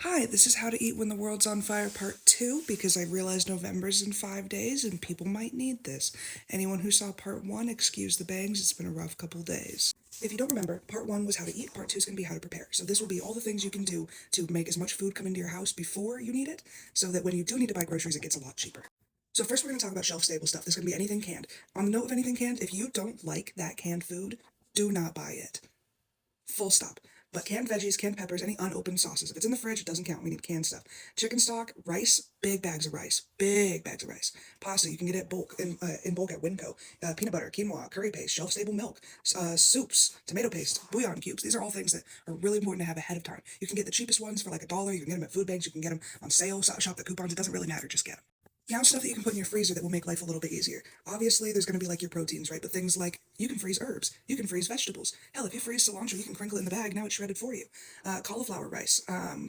Hi, this is How to Eat When the World's on Fire Part 2 because I realized November's in 5 days and people might need this. Anyone who saw Part 1, excuse the bangs, it's been a rough couple days. If you don't remember, Part 1 was how to eat, Part 2 is going to be how to prepare. So this will be all the things you can do to make as much food come into your house before you need it, so that when you do need to buy groceries, it gets a lot cheaper. So first we're going to talk about shelf-stable stuff. This is going to be anything canned. On the note of anything canned, if you don't like that canned food, do not buy it. Full stop. But canned veggies, canned peppers, any unopened sauces. If it's in the fridge, it doesn't count. We need canned stuff. Chicken stock, rice, big bags of rice. Big bags of rice. Pasta, you can get it bulk in bulk at Winco. Peanut butter, quinoa, curry paste, shelf-stable milk, soups, tomato paste, bouillon cubes. These are all things that are really important to have ahead of time. You can get the cheapest ones for like $1. You can get them at food banks. You can get them on sale. Shop the coupons. It doesn't really matter. Just get them. Now, stuff that you can put in your freezer that will make life a little bit easier. Obviously, there's going to be like your proteins, right? But things like you can freeze herbs, you can freeze vegetables. Hell, if you freeze cilantro, you can crinkle it in the bag. Now it's shredded for you. Cauliflower rice,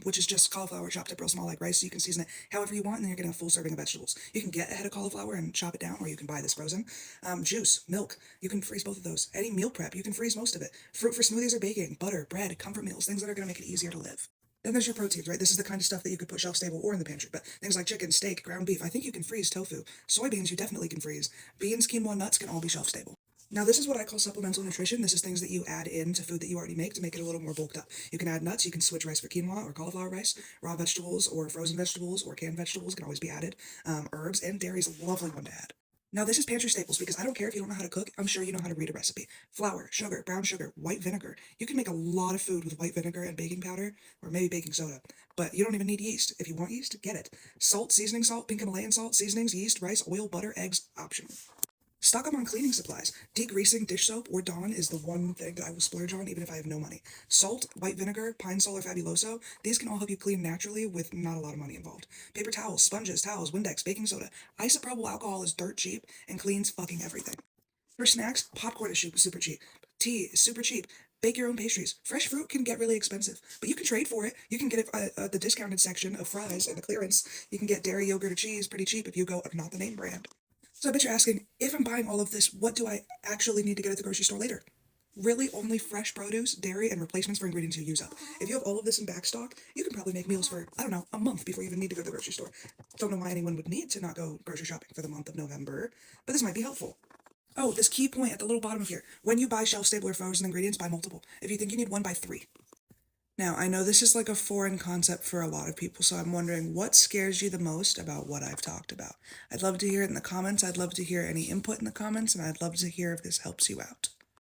which is just cauliflower chopped up real small like rice, so you can season it however you want, and then you're getting a full serving of vegetables. You can get a head of cauliflower and chop it down, or you can buy this frozen. Juice, milk, you can freeze both of those. Any meal prep, you can freeze most of it. Fruit for smoothies or baking, butter, bread, comfort meals, things that are going to make it easier to live. Then there's your proteins, right? This is the kind of stuff that you could put shelf stable or in the pantry, but things like chicken, steak, ground beef, I think you can freeze tofu. Soybeans, you definitely can freeze. Beans, quinoa, nuts can all be shelf stable. Now, this is what I call supplemental nutrition. This is things that you add into food that you already make to make it a little more bulked up. You can add nuts, you can switch rice for quinoa or cauliflower rice. Raw vegetables or frozen vegetables or canned vegetables can always be added. Herbs and dairy is a lovely one to add. Now, this is pantry staples because I don't care if you don't know how to cook, I'm sure you know how to read a recipe. Flour, sugar, brown sugar, white vinegar. You can make a lot of food with white vinegar and baking powder, or maybe baking soda, but you don't even need yeast. If you want yeast, get it. Salt, seasoning salt, pink Himalayan salt, seasonings, yeast, rice, oil, butter, eggs, optional. Stock up on cleaning supplies. Degreasing dish soap or Dawn is the one thing that I will splurge on even if I have no money. Salt, white vinegar, Pine Sol or Fabuloso, these can all help you clean naturally with not a lot of money involved. Paper towels, sponges, towels, Windex, baking soda. Isopropyl alcohol is dirt cheap and cleans fucking everything. For snacks, popcorn is super cheap. Tea is super cheap. Bake your own pastries. Fresh fruit can get really expensive, but you can trade for it. You can get it at the discounted section of Fry's and the clearance. You can get dairy, yogurt, or cheese pretty cheap if you go not the name brand. So I bet you're asking, if I'm buying all of this, what do I actually need to get at the grocery store later? Really only fresh produce, dairy, and replacements for ingredients you use up. If you have all of this in back stock, you can probably make meals for, I don't know, a month before you even need to go to the grocery store. Don't know why anyone would need to not go grocery shopping for the month of November, but this might be helpful. Oh, this key point at the little bottom of here. When you buy shelf stable or frozen ingredients, buy multiple. If you think you need one, buy three. Now, I know this is like a foreign concept for a lot of people, so I'm wondering what scares you the most about what I've talked about. I'd love to hear it in the comments. I'd love to hear any input in the comments, and I'd love to hear if this helps you out.